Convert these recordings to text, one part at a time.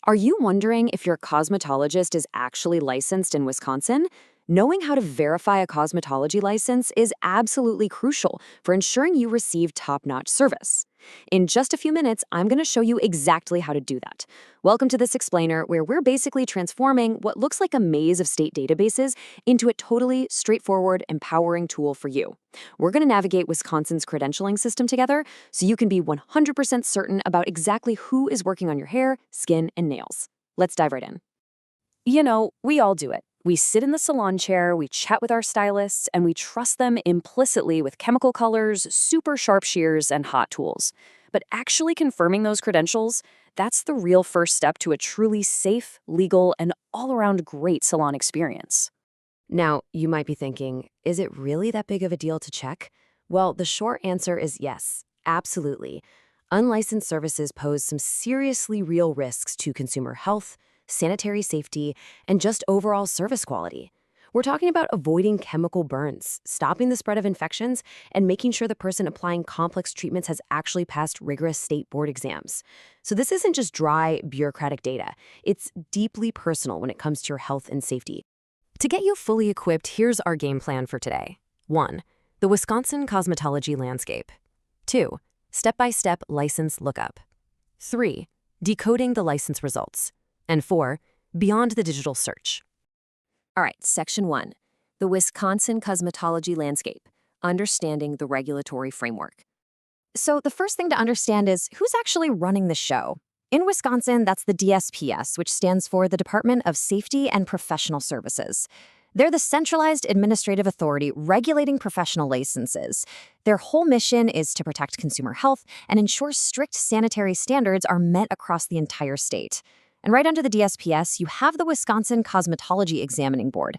Are you wondering if your cosmetologist is actually licensed in Wisconsin? Knowing how to verify a cosmetology license is absolutely crucial for ensuring you receive top-notch service. In just a few minutes, I'm going to show you exactly how to do that. Welcome to this explainer, where we're basically transforming what looks like a maze of state databases into a totally straightforward, empowering tool for you. We're going to navigate Wisconsin's credentialing system together so you can be 100% certain about exactly who is working on your hair, skin, and nails. Let's dive right in. We all do it. We sit in the salon chair, we chat with our stylists, and we trust them implicitly with chemical colors, super sharp shears, and hot tools. But actually confirming those credentials, that's the real first step to a truly safe, legal, and all-around great salon experience. Now, you might be thinking, is it really that big of a deal to check? Well, the short answer is yes, absolutely. Unlicensed services pose some seriously real risks to consumer health, sanitary safety, and just overall service quality. We're talking about avoiding chemical burns, stopping the spread of infections, and making sure the person applying complex treatments has actually passed rigorous state board exams. So this isn't just dry, bureaucratic data. It's deeply personal when it comes to your health and safety. To get you fully equipped, here's our game plan for today. 1. The Wisconsin cosmetology landscape. 2. Step-by-step license lookup. 3. Decoding the license results. And 4, beyond the digital search. All right, Section 1, the Wisconsin cosmetology landscape, understanding the regulatory framework. So the first thing to understand is who's actually running the show. In Wisconsin, that's the DSPS, which stands for the Department of Safety and Professional Services. They're the centralized administrative authority regulating professional licenses. Their whole mission is to protect consumer health and ensure strict sanitary standards are met across the entire state. And right under the DSPS, you have the Wisconsin Cosmetology Examining Board.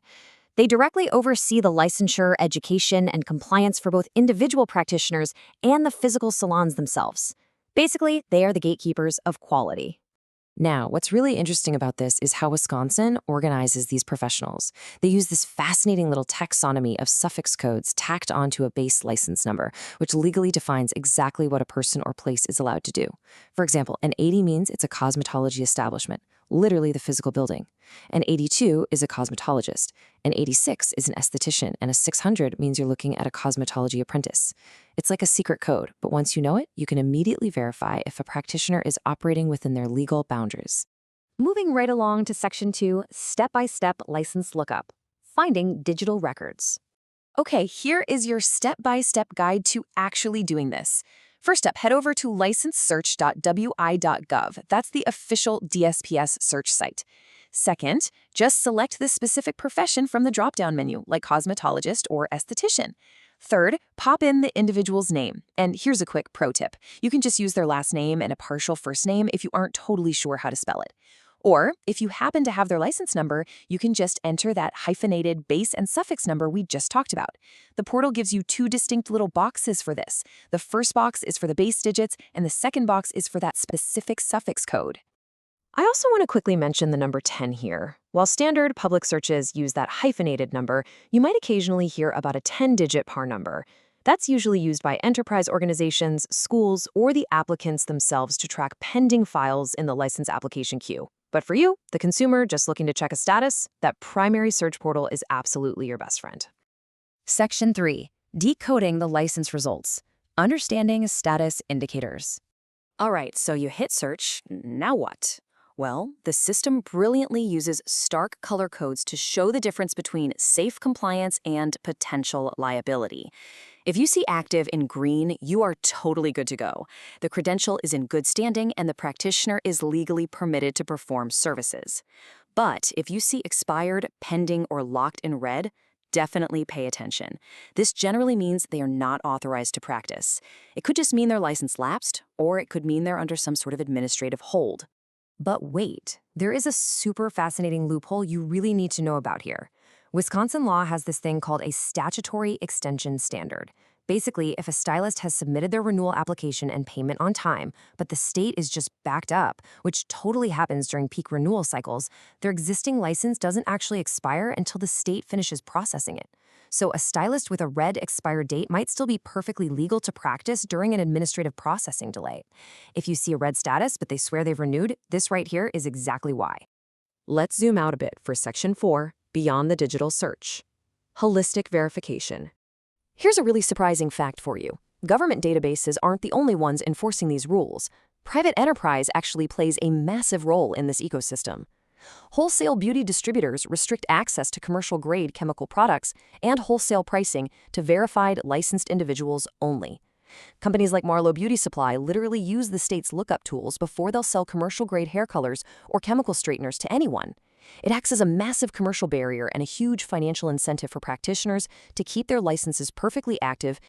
They directly oversee the licensure, education, and compliance for both individual practitioners and the physical salons themselves. Basically, they are the gatekeepers of quality. Now, what's really interesting about this is how Wisconsin organizes these professionals. They use this fascinating little taxonomy of suffix codes tacked onto a base license number, which legally defines exactly what a person or place is allowed to do. For example, an 80 means it's a cosmetology establishment, literally the physical building. An 82 is a cosmetologist. An 86 is an esthetician, and a 600 means you're looking at a cosmetology apprentice. It's like a secret code, but once you know it, you can immediately verify if a practitioner is operating within their legal boundaries. Moving right along to Section 2, Step-by-Step License Lookup, Finding Digital Records. Okay, here is your step-by-step guide to actually doing this. First up, head over to licensesearch.wi.gov. That's the official DSPS search site. Second, just select the specific profession from the drop-down menu, like cosmetologist or esthetician. Third, pop in the individual's name. And here's a quick pro tip. You can just use their last name and a partial first name if you aren't totally sure how to spell it. Or, if you happen to have their license number, you can just enter that hyphenated base and suffix number we just talked about. The portal gives you 2 distinct little boxes for this. The first box is for the base digits, and the second box is for that specific suffix code. I also want to quickly mention the number 10 here. While standard public searches use that hyphenated number, you might occasionally hear about a 10-digit PAR number. That's usually used by enterprise organizations, schools, or the applicants themselves to track pending files in the license application queue. But for you, the consumer just looking to check a status, that primary search portal is absolutely your best friend. Section 3. Decoding the license results. Understanding status indicators. All right, so you hit search. Now what? Well, the system brilliantly uses stark color codes to show the difference between safe compliance and potential liability. If you see active in green, you are totally good to go. The credential is in good standing and the practitioner is legally permitted to perform services. But if you see expired, pending, or locked in red, definitely pay attention. This generally means they are not authorized to practice. It could just mean their license lapsed, or it could mean they're under some sort of administrative hold. But wait, there is a super fascinating loophole you really need to know about here. Wisconsin law has this thing called a statutory extension standard. Basically, if a stylist has submitted their renewal application and payment on time, but the state is just backed up, which totally happens during peak renewal cycles, their existing license doesn't actually expire until the state finishes processing it. So a stylist with a red expired date might still be perfectly legal to practice during an administrative processing delay. If you see a red status but they swear they've renewed, this right here is exactly why. Let's zoom out a bit for Section 4, Beyond the Digital Search. Holistic verification. Here's a really surprising fact for you. Government databases aren't the only ones enforcing these rules. Private enterprise actually plays a massive role in this ecosystem. Wholesale beauty distributors restrict access to commercial-grade chemical products and wholesale pricing to verified, licensed individuals only. Companies like Marlowe Beauty Supply literally use the state's lookup tools before they'll sell commercial-grade hair colors or chemical straighteners to anyone. It acts as a massive commercial barrier and a huge financial incentive for practitioners to keep their licenses perfectly active.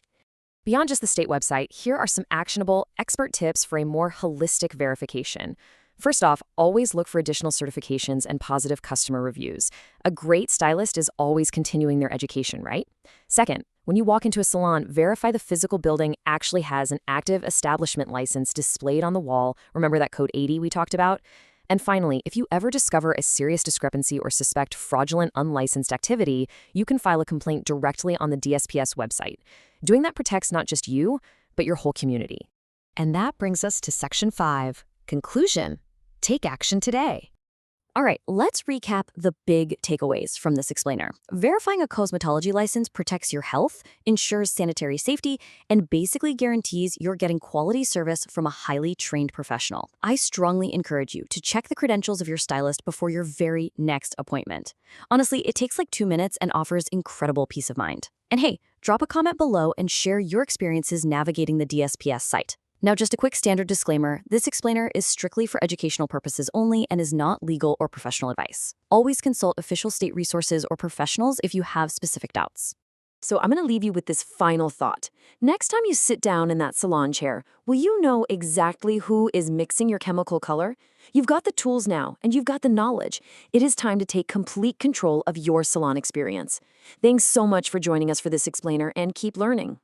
Beyond just the state website, here are some actionable, expert tips for a more holistic verification. First off, always look for additional certifications and positive customer reviews. A great stylist is always continuing their education, right? Second, when you walk into a salon, verify the physical building actually has an active establishment license displayed on the wall. Remember that code 80 we talked about? And finally, if you ever discover a serious discrepancy or suspect fraudulent, unlicensed activity, you can file a complaint directly on the DSPS website. Doing that protects not just you, but your whole community. And that brings us to Section 5, Conclusion. Take action today. All right, let's recap the big takeaways from this explainer. Verifying a cosmetology license protects your health, ensures sanitary safety, and basically guarantees you're getting quality service from a highly trained professional. I strongly encourage you to check the credentials of your stylist before your very next appointment. Honestly, it takes like 2 minutes and offers incredible peace of mind. And hey, drop a comment below and share your experiences navigating the DSPS site. Now, just a quick standard disclaimer, this explainer is strictly for educational purposes only and is not legal or professional advice. Always consult official state resources or professionals if you have specific doubts. So I'm going to leave you with this final thought. Next time you sit down in that salon chair, will you know exactly who is mixing your chemical color? You've got the tools now, and you've got the knowledge. It is time to take complete control of your salon experience. Thanks so much for joining us for this explainer, and keep learning.